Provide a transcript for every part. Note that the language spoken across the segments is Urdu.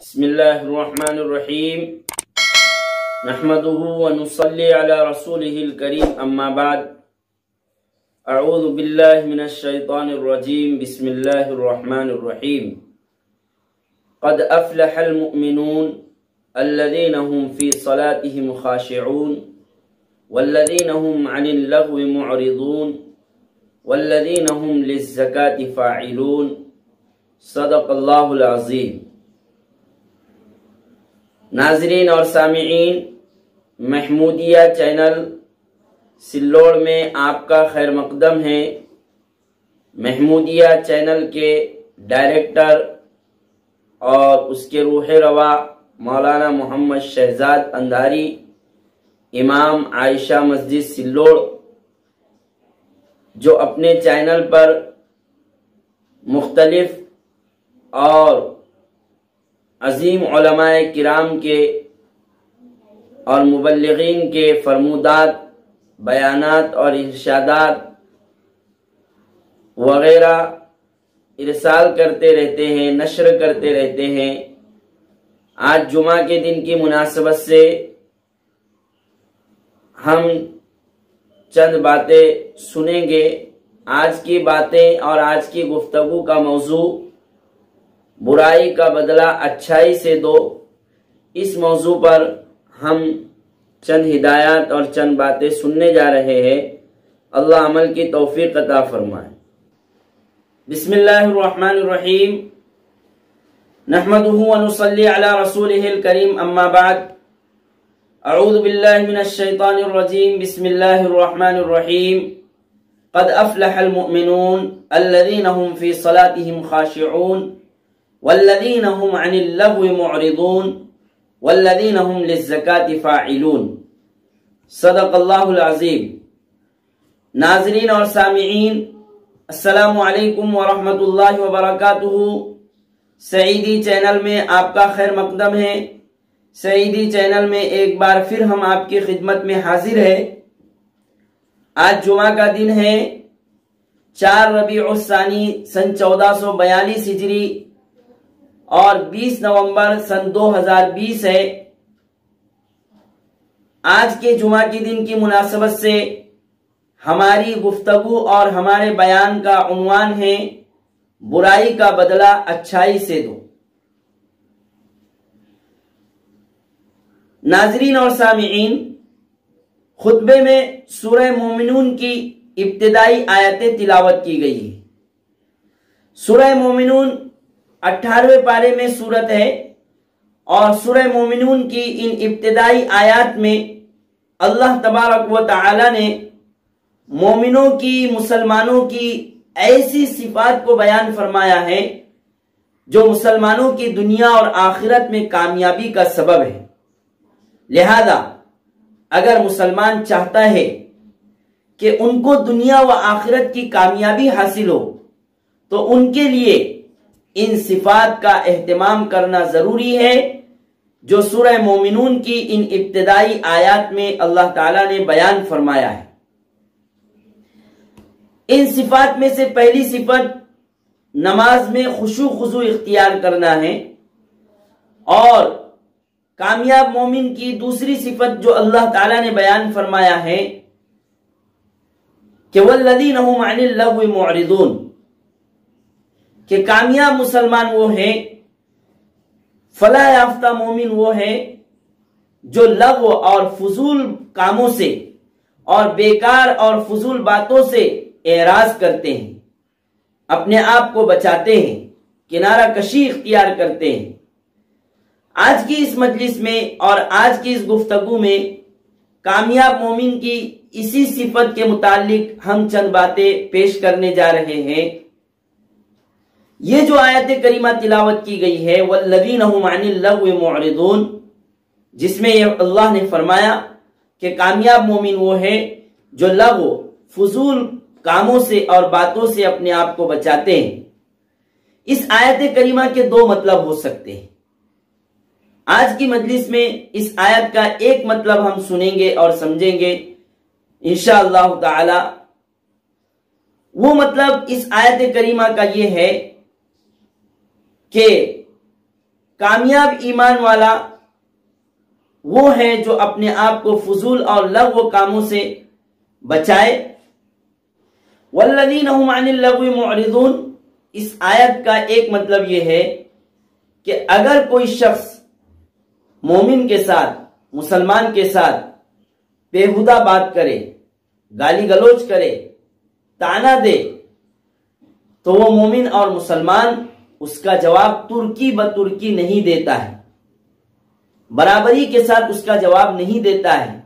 بسم الله الرحمن الرحيم نحمده ونصلي على رسوله الكريم أما بعد أعوذ بالله من الشيطان الرجيم بسم الله الرحمن الرحيم قد أفلح المؤمنون الذين هم في صلاتهم خاشعون والذين هم عن اللغو معرضون والذين هم للزكاة فاعلون صدق اللہ العظیم۔ ناظرین اور سامعین، محمودیہ چینل سلوڑ میں آپ کا خیر مقدم ہے۔ محمودیہ چینل کے ڈائریکٹر اور اس کے روح روا مولانا محمد شہزاد اندھاری، امام عائشہ مسجد سلوڑ، جو اپنے چینل پر مختلف اور عظیم علماء کرام کے اور مبلغین کے فرمودات، بیانات اور ارشادات وغیرہ ارسال کرتے رہتے ہیں، نشر کرتے رہتے ہیں۔ آج جمعہ کے دن کی مناسبت سے ہم چند باتیں سنیں گے۔ آج کی باتیں اور آج کی گفتگو کا موضوع برائی کا بدلہ اچھائی سے دو۔ اس موضوع پر ہم چند ہدایات اور چند باتیں سننے جا رہے ہیں۔ اللہ عمل کی توفیق عطا فرمائے۔ بسم اللہ الرحمن الرحیم نحمده ونصلي على رسوله الكريم اما بعد اعوذ باللہ من الشیطان الرجیم بسم اللہ الرحمن الرحیم قد افلح المؤمنون الذين هم في صلاتهم خاشعون والذين هم عن اللغو معرضون والذين هم للزكاة فاعلون صدق اللہ العظیم۔ ناظرین اور سامعین، السلام علیکم ورحمۃ اللہ وبرکاتہ۔ سعیدی چینل میں آپ کا خیر مقدم ہے۔ سعیدی چینل میں ایک بار پھر ہم آپ کی خدمت میں حاضر ہیں۔ آج جمعہ کا دن ہے، 4 ربیع الثانی سن 1442 ہجری اور 20 نومبر سن 2020 ہے۔ آج کے جمعہ کے دن کی مناسبت سے ہماری گفتگو اور ہمارے بیان کا عنوان ہے برائی کا بدلہ اچھائی سے دو۔ ناظرین اور سامعین، خطبے میں سورہ مومنون کی ابتدائی آیتیں تلاوت کی گئی ہیں۔ سورہ مومنون 18ویں پارے میں سورت ہے، اور سورہ مومنون کی ان ابتدائی آیات میں اللہ تبارک و تعالی نے مومنوں کی، مسلمانوں کی ایسی صفات کو بیان فرمایا ہے جو مسلمانوں کی دنیا اور آخرت میں کامیابی کا سبب ہے۔ لہذا اگر مسلمان چاہتا ہے کہ ان کو دنیا و آخرت کی کامیابی حاصل ہو تو ان کے لیے ان صفات کا اہتمام کرنا ضروری ہے جو سورہ مومنون کی ان ابتدائی آیات میں اللہ تعالیٰ نے بیان فرمایا ہے۔ ان صفات میں سے پہلی صفت نماز میں خشوع خضوع اختیار کرنا ہے، اور کامیاب مومن کی دوسری صفت جو اللہ تعالیٰ نے بیان فرمایا ہے کہ وَالَّذِينَ هُمْ عَنِ اللَّغْوِ مُعْرِضُونَ، کہ کامیاب مسلمان وہ ہے، فلاح یافتہ مومن وہ ہے جو لغو اور فضول کاموں سے اور بیکار اور فضول باتوں سے اعراض کرتے ہیں، اپنے آپ کو بچاتے ہیں، کنارہ کشی اختیار کرتے ہیں۔ آج کی اس مجلس میں اور آج کی اس گفتگو میں کامیاب مومن کی اسی صفت کے متعلق ہم چند باتیں پیش کرنے جا رہے ہیں۔ یہ جو آیت کریمہ تلاوت کی گئی ہے وَالَّذِينَ هُمْ عَنِ اللَّغْوِ مُعْرِضُونَ، جس میں اللہ نے فرمایا کہ کامیاب مومن وہ ہے جو لغو، فضول کاموں سے اور باتوں سے اپنے آپ کو بچاتے ہیں۔ اس آیت کریمہ کے دو مطلب ہو سکتے ہیں۔ آج کی مجلس میں اس آیت کا ایک مطلب ہم سنیں گے اور سمجھیں گے انشاءاللہ تعالی۔ وہ مطلب اس آیت کریمہ کا یہ ہے کہ کامیاب ایمان والا وہ ہے جو اپنے آپ کو فضول اور لغو کاموں سے بچائے۔ والذین هم عن اللغو معرضون، اس آیت کا ایک مطلب یہ ہے کہ اگر کوئی شخص مومن کے ساتھ، مسلمان کے ساتھ بےہودہ بات کرے، گالی گلوچ کرے، طعنہ دے، تو وہ مومن اور مسلمان اس کا جواب ترکی بترکی نہیں دیتا ہے، برابری کے ساتھ اس کا جواب نہیں دیتا ہے،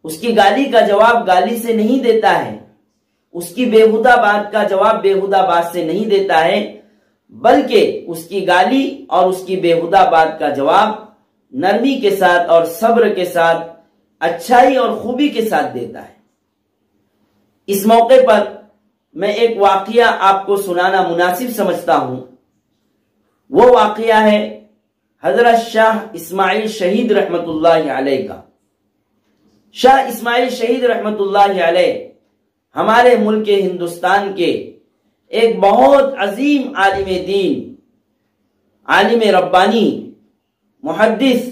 اس کی گالی کا جواب گالی سے نہیں دیتا ہے، اس کی بےہودہ بات کا جواب بےہودہ بات سے نہیں دیتا ہے، بلکہ اس کی گالی اور اس کی بےہودہ بات کا جواب نرمی کے ساتھ اور صبر کے ساتھ، اچھائی اور خوبی کے ساتھ دیتا ہے۔ اس موقع پر میں ایک واقعہ آپ کو سنانا مناسب سمجھتا ہوں۔ وہ واقعہ ہے حضرت شاہ اسماعیل شہید رحمت اللہ علیہ کا۔ شاہ اسماعیل شہید رحمت اللہ علیہ ہمارے ملک ہندوستان کے ایک بہت عظیم عالم دین، عالم ربانی، محدث،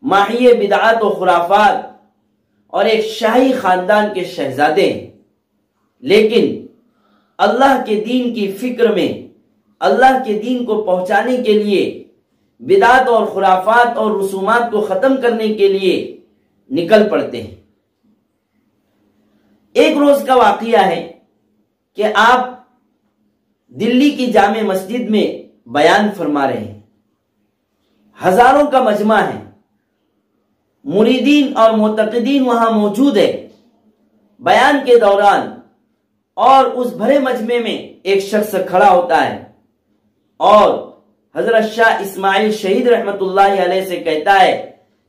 ماحی بدعات و خرافات اور ایک شاہی خاندان کے شہزادے ہیں، لیکن اللہ کے دین کی فکر میں، اللہ کے دین کو پہنچانے کے لیے، بدعات اور خرافات اور رسومات کو ختم کرنے کے لیے نکل پڑتے ہیں۔ ایک روز کا واقعہ ہے کہ آپ دلی کی جامع مسجد میں بیان فرما رہے ہیں، ہزاروں کا مجمع ہے، مریدین اور معتقدین وہاں موجود ہے۔ بیان کے دوران اور اس بھرے مجمع میں ایک شخص کھڑا ہوتا ہے اور حضرت شاہ اسماعیل شہید رحمت اللہ علیہ سے کہتا ہے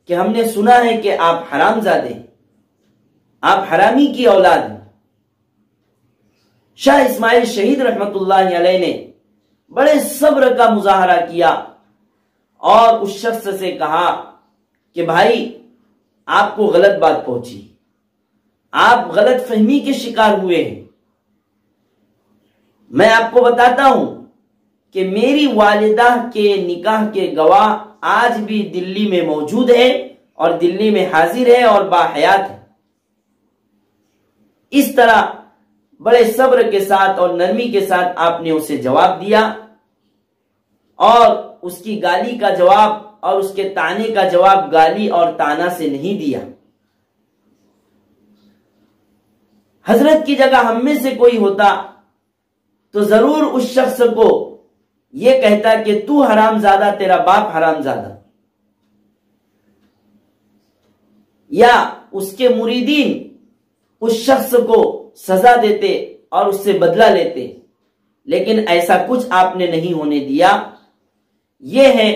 کہ ہم نے سنا ہے کہ آپ حرام زادے ہیں، آپ حرامی کی اولاد ہیں۔ شاہ اسماعیل شہید رحمت اللہ علیہ نے بڑے صبر کا مظاہرہ کیا اور اس شخص سے کہا کہ بھائی، آپ کو غلط بات پہنچی، آپ غلط فہمی کے شکار ہوئے ہیں۔ میں آپ کو بتاتا ہوں کہ میری والدہ کے نکاح کے گواہ آج بھی دلی میں موجود ہے اور دلی میں حاضر ہے اور باحیات ہے۔ اس طرح بڑے صبر کے ساتھ اور نرمی کے ساتھ آپ نے اسے جواب دیا اور اس کی گالی کا جواب اور اس کے طعنے کا جواب گالی اور طعنہ سے نہیں دیا۔ حضرت کی جگہ ہم میں سے کوئی ہوتا تو ضرور اس شخص کو یہ کہتا کہ تو حرام زادہ، تیرا باپ حرام زادہ، یا اس کے مریدین اس شخص کو سزا دیتے اور اس سے بدلہ لیتے، لیکن ایسا کچھ آپ نے نہیں ہونے دیا۔ یہ ہے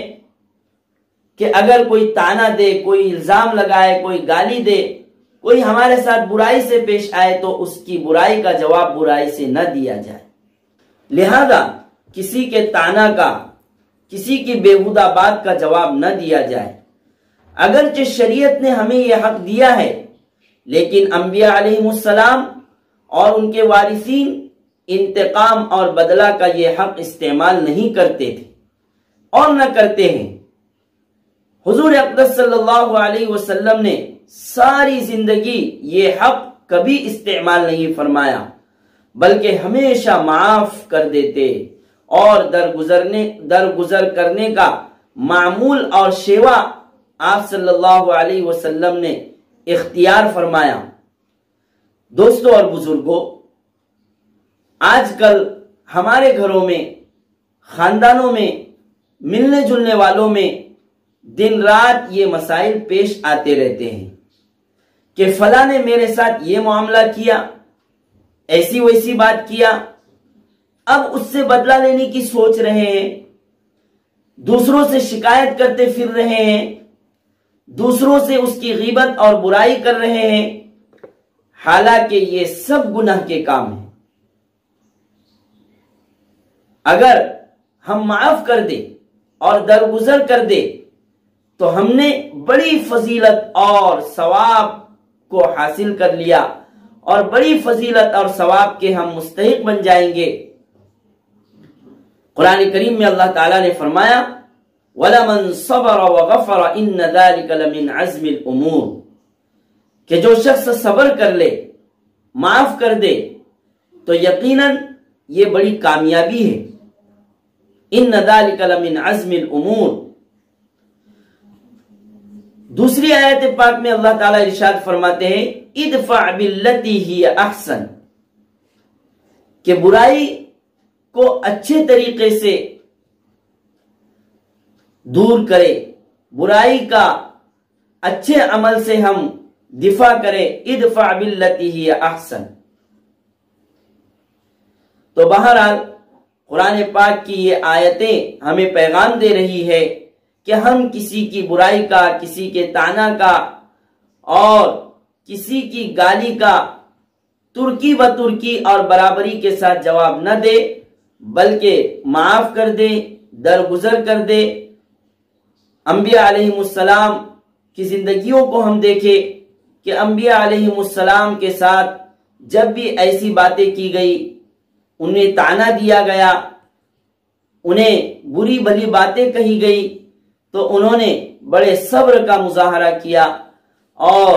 کہ اگر کوئی طعنہ دے، کوئی الزام لگائے، کوئی گالی دے، کوئی ہمارے ساتھ برائی سے پیش آئے تو اس کی برائی کا جواب برائی سے نہ دیا جائے۔ لہذا کسی کے طعنہ کا، کسی کی بےہودہ بات کا جواب نہ دیا جائے۔ اگرچہ شریعت نے ہمیں یہ حق دیا ہے، لیکن انبیاء علیہ السلام اور ان کے وارثین انتقام اور بدلہ کا یہ حق استعمال نہیں کرتے تھے اور نہ کرتے ہیں۔ حضور اقدس صلی اللہ علیہ وسلم نے ساری زندگی یہ حق کبھی استعمال نہیں فرمایا، بلکہ ہمیشہ معاف کر دیتے اور درگزر کرنے کا معمول اور شیوا آپ صلی اللہ علیہ وسلم نے اختیار فرمایا۔ دوستو اور بزرگوں، آج کل ہمارے گھروں میں، خاندانوں میں، ملنے جلنے والوں میں دن رات یہ مسائل پیش آتے رہتے ہیں کہ فلاں نے میرے ساتھ یہ معاملہ کیا، ایسی ویسی بات کیا، اب اس سے بدلہ لینے کی سوچ رہے ہیں، دوسروں سے شکایت کرتے پھر رہے ہیں، دوسروں سے اس کی غیبت اور برائی کر رہے ہیں، حالانکہ یہ سب گناہ کے کام ہیں۔ اگر ہم معاف کر دیں اور درگزر کر دیں تو ہم نے بڑی فضیلت اور ثواب کو حاصل کر لیا اور بڑی فضیلت اور ثواب کے ہم مستحق بن جائیں گے۔ قرآن کریم میں اللہ تعالیٰ نے فرمایا وَلَمَنْ صَبَرَ وَغَفَرَ إِنَّ ذَلِكَ لَمِنْ عَزْمِ الْأُمُورِ، کہ جو شخص صبر کر لے، معاف کر دے، تو یقیناً یہ بڑی کامیابی ہے۔ إِنَّ ذَلِكَ لَمِنْ عَزْمِ الْأُمُورِ۔ دوسری آیت پاک میں اللہ تعالیٰ ارشاد فرماتے ہیں ادفع باللتی ہی احسن، کہ برائی کو اچھے طریقے سے دور کرے، برائی کا اچھے عمل سے ہم دفاع کریں، ادفع باللتی ہی احسن۔ تو بہرحال قرآن پاک کی یہ آیتیں ہمیں پیغام دے رہی ہے کہ ہم کسی کی برائی کا، کسی کے طعنہ کا اور کسی کی گالی کا ترکی و ترکی اور برابری کے ساتھ جواب نہ دے، بلکہ معاف کر دے، درگزر کر دے۔ انبیاء علیہ السلام کی زندگیوں کو ہم دیکھیں کہ انبیاء علیہ السلام کے ساتھ جب بھی ایسی باتیں کی گئی، انہیں طعنہ دیا گیا، انہیں بری بھلی باتیں کہی گئی، تو انہوں نے بڑے صبر کا مظاہرہ کیا اور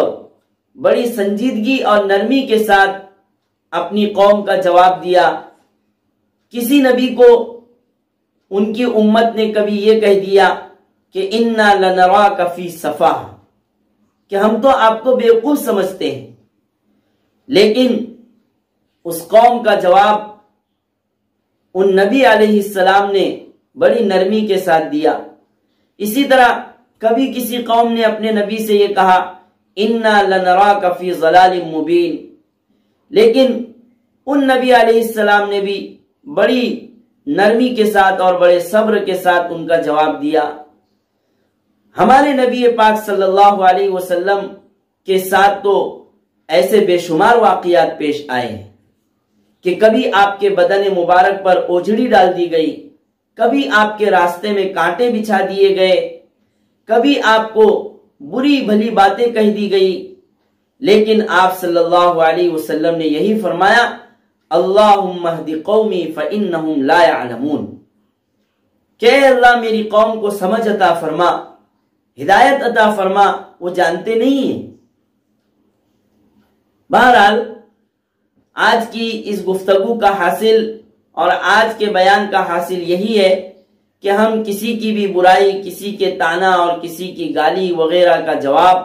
بڑی سنجیدگی اور نرمی کے ساتھ اپنی قوم کا جواب دیا۔ کسی نبی کو ان کی امت نے کبھی یہ کہہ دیا کہ اِنَّا لَنَرَاكَ فِي صَفَاحَةٍ، کہ ہم تو آپ کو بیوقوف سمجھتے ہیں، لیکن اس قوم کا جواب ان نبی علیہ السلام نے بڑی نرمی کے ساتھ دیا۔ اسی طرح کبھی کسی قوم نے اپنے نبی سے یہ کہا اِنَّا لَنَرَاكَ فِي ضَلَالٍ مُبِينٍ، لیکن ان نبی علیہ السلام نے بھی بڑی نرمی کے ساتھ اور بڑے صبر کے ساتھ ان کا جواب دیا۔ ہمارے نبی پاک صلی اللہ علیہ وسلم کے ساتھ تو ایسے بے شمار واقعات پیش آئے ہیں کہ کبھی آپ کے بدن مبارک پر اوجھڑی ڈال دی گئی، کبھی آپ کے راستے میں کانٹے بچھا دیے گئے، کبھی آپ کو بری بھلی باتیں کہہ دی گئی، لیکن آپ صلی اللہ علیہ وسلم نے یہی فرمایا اللہم اہد قومی فإنہم لا يعلمون، کہ اے اللہ میری قوم کو سمجھ عطا فرما، ہدایت عطا فرما، وہ جانتے نہیں ہیں۔ بہرحال آج کی اس گفتگو کا حاصل اور آج کے بیان کا حاصل یہی ہے کہ ہم کسی کی بھی برائی، کسی کے طعنہ اور کسی کی گالی وغیرہ کا جواب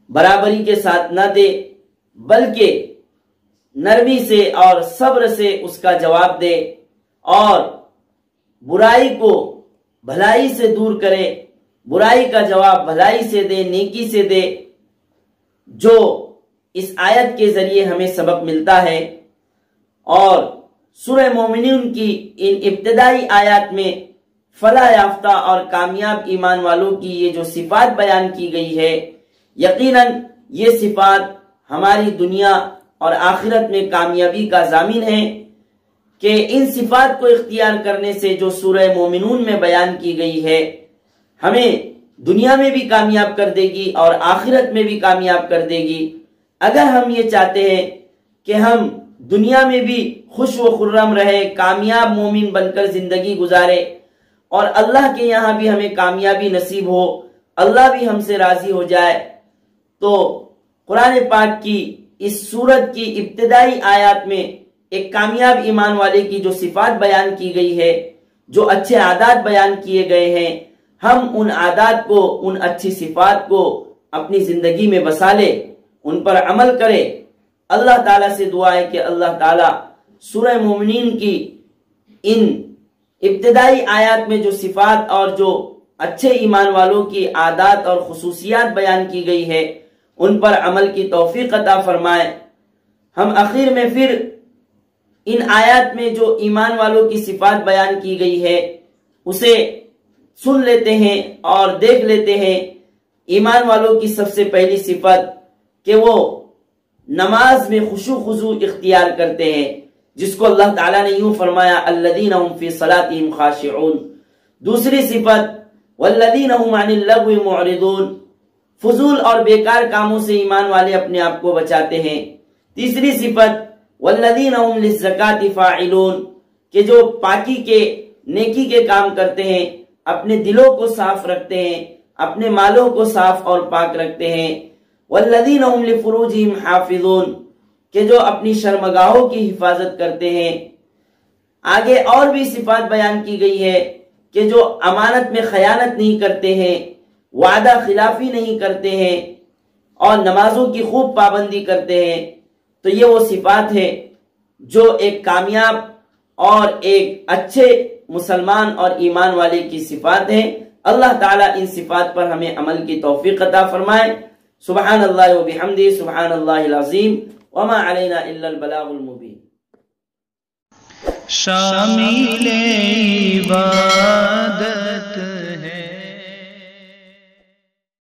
برابری کے ساتھ نہ دے، بلکہ نرمی سے اور صبر سے اس کا جواب دے اور برائی کو بھلائی سے دور کرے، برائی کا جواب بھلائی سے دے، نیکی سے دے، جو اس آیت کے ذریعے ہمیں سبق ملتا ہے۔ اور سورہ مومنون کی ان ابتدائی آیات میں فلاح یافتہ اور کامیاب ایمان والوں کی یہ جو صفات بیان کی گئی ہے، یقیناً یہ صفات ہماری دنیا اور آخرت میں کامیابی کا ضامن ہے، کہ ان صفات کو اختیار کرنے سے جو سورہ مومنون میں بیان کی گئی ہے ہمیں دنیا میں بھی کامیاب کر دے گی اور آخرت میں بھی کامیاب کر دے گی۔ اگر ہم یہ چاہتے ہیں کہ ہم دنیا میں بھی خوش و خرم رہے، کامیاب مومن بن کر زندگی گزارے اور اللہ کے یہاں بھی ہمیں کامیابی نصیب ہو، اللہ بھی ہم سے راضی ہو جائے، تو قرآن پاک کی اس سورت کی ابتدائی آیات میں ایک کامیاب ایمان والے کی جو صفات بیان کی گئی ہے، جو اچھے عادات بیان کیے گئے ہیں، ہم ان عادات کو، ان اچھی صفات کو اپنی زندگی میں بسا لے، ان پر عمل کرے۔ اللہ تعالیٰ سے دعا ہے کہ اللہ تعالیٰ سورہ مومنین کی ان ابتدائی آیات میں جو صفات اور جو اچھے ایمان والوں کی عادات اور خصوصیات بیان کی گئی ہے ان پر عمل کی توفیق عطا فرمائے۔ ہم آخر میں پھر ان آیات میں جو ایمان والوں کی صفات بیان کی گئی ہے اسے سن لیتے ہیں اور دیکھ لیتے ہیں۔ ایمان والوں کی سب سے پہلی صفت کہ وہ نماز میں خشوع خضوع اختیار کرتے ہیں، جس کو اللہ تعالیٰ نے یوں فرمایا الذین هم فی صلاتهم خاشعون۔ دوسری صفت والذین هم عن اللغو معرضون، فضول اور بیکار کاموں سے ایمان والے اپنے آپ کو بچاتے ہیں۔ تیسری صفت والذین هم للزکاة فاعلون، کہ جو پاکی کے، نیکی کے کام کرتے ہیں، اپنے دلوں کو صاف رکھتے ہیں، اپنے مالوں کو صاف اور پاک رکھتے ہیں۔ والذین هم لفروجہم حافظون، کہ جو اپنی شرمگاہوں کی حفاظت کرتے ہیں۔ آگے اور بھی صفات بیان کی گئی ہے کہ جو امانت میں خیانت نہیں کرتے ہیں، وعدہ خلافی نہیں کرتے ہیں اور نمازوں کی خوب پابندی کرتے ہیں، تو یہ وہ صفات ہے جو ایک کامیاب اور ایک اچھے مسلمان اور ایمان والے کی صفات ہیں۔ اللہ تعالیٰ ان صفات پر ہمیں عمل کی توفیق عطا فرمائے۔ سبحان اللہ و بحمدہ، سبحان اللہ العظیم، وما علینا الا البلاغ المبین۔ شامل عبادت